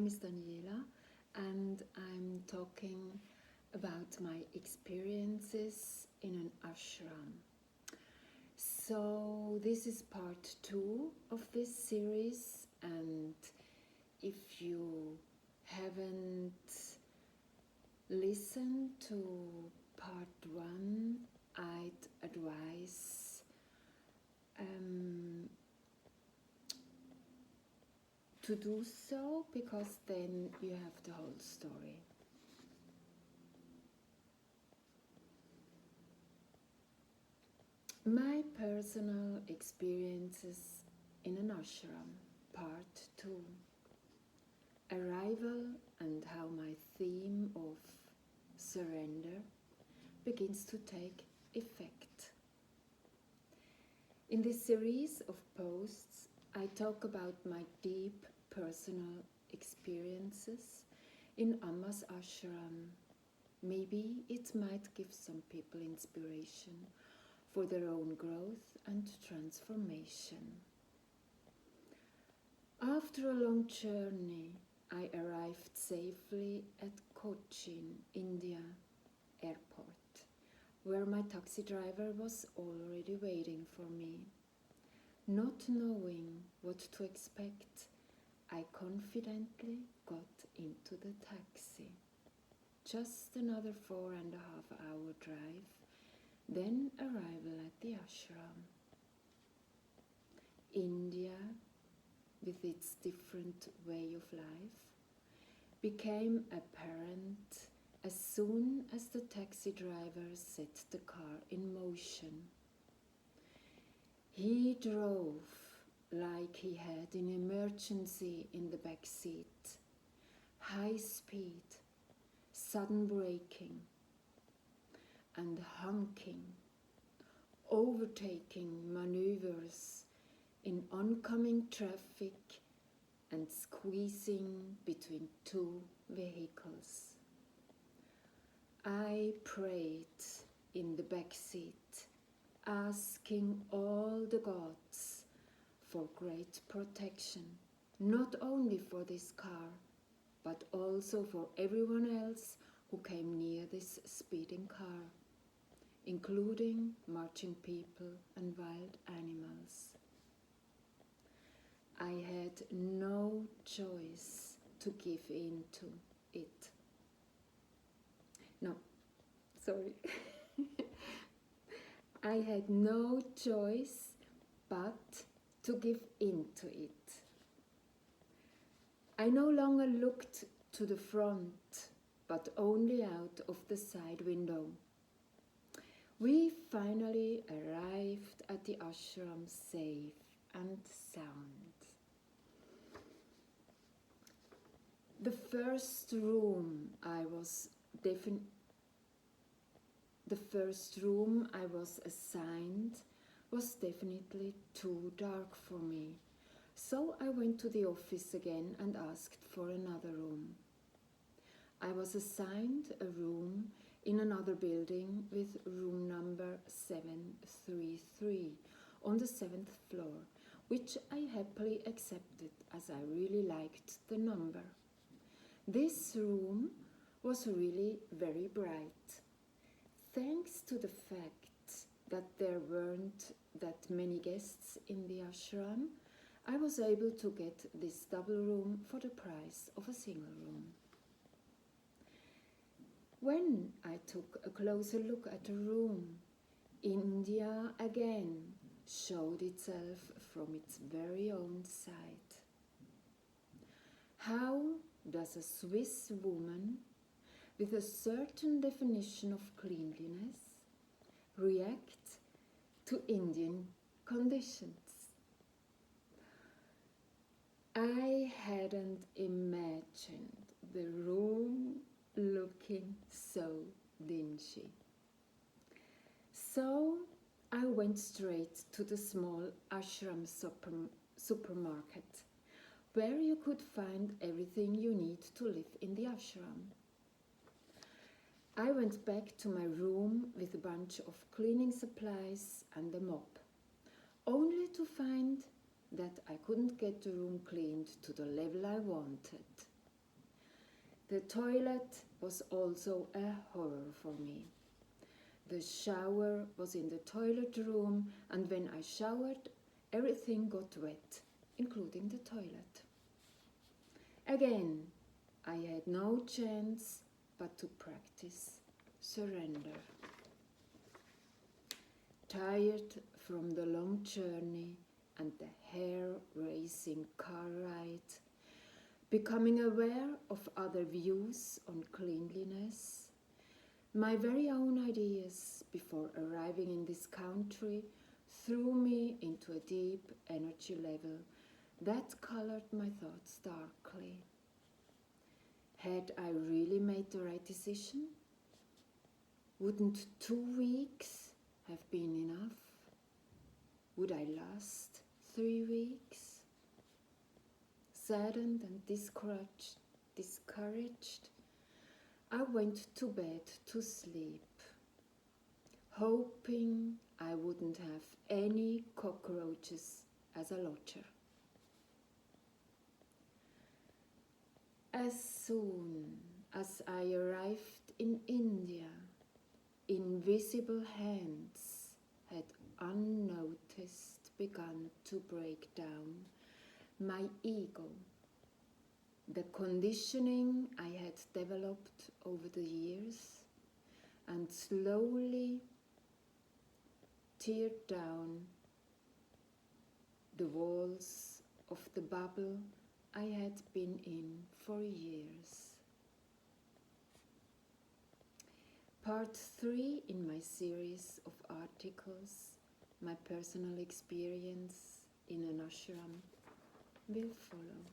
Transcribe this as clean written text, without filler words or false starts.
name is Daniela and I'm talking about my experiences in an ashram. So this is part 2 of this series, and if you haven't listened to part 1, I'd advise to do so, because then you have the whole story. My personal experiences in an ashram, part 2. Arrival and how my theme of surrender begins to take effect. In this series of posts, I talk about my deep personal experiences in Amma's ashram. Maybe it might give some people inspiration for their own growth and transformation. After a long journey, I arrived safely at Cochin, India airport, where my taxi driver was already waiting for me. Not knowing what to expect, I confidently got into the taxi. Just another 4.5-hour drive, then arrival at the ashram. India, with its different way of life, became apparent as soon as the taxi driver set the car in motion. He drove like he had an emergency in the back seat. High speed, sudden braking, and honking, overtaking maneuvers in oncoming traffic and squeezing between two vehicles. I prayed in the back seat, asking all the gods for great protection, not only for this car, but also for everyone else who came near this speeding car, including marching people and wild animals. I had no choice to give in to it. No, sorry. I had no choice but to give in to it. I no longer looked to the front, but only out of the side window. We finally arrived at the ashram safe and sound. The first room I was assigned was definitely too dark for me, so I went to the office again and asked for another room. I was assigned a room in another building with room number 733 on the 7th floor, which I happily accepted as I really liked the number. This room was really very bright. Thanks to the fact that there weren't that many guests in the ashram, I was able to get this double room for the price of a single room. When I took a closer look at the room, India again showed itself from its very own side. How does a Swiss woman with a certain definition of cleanliness react to Indian conditions? I hadn't imagined the room looking so dingy. So I went straight to the small ashram supermarket, where you could find everything you need to live in the ashram. I went back to my room with a bunch of cleaning supplies and a mop, only to find that I couldn't get the room cleaned to the level I wanted. The toilet was also a horror for me. The shower was in the toilet room, and when I showered, everything got wet, including the toilet. Again, I had no chance but to practice surrender. Tired from the long journey and the hair-raising car ride, becoming aware of other views on cleanliness, my very own ideas before arriving in this country threw me into a deep energy level that colored my thoughts darkly. Had I really made the right decision? Wouldn't 2 weeks have been enough? Would I last 3 weeks? Saddened and discouraged, I went to bed to sleep, hoping I wouldn't have any cockroaches as a lodger. As soon as I arrived in India, invisible hands had unnoticed begun to break down my ego, the conditioning I had developed over the years, and slowly teared down the walls of the bubble I had been in for years. Part 3 in my series of articles, my personal experience in an ashram, will follow.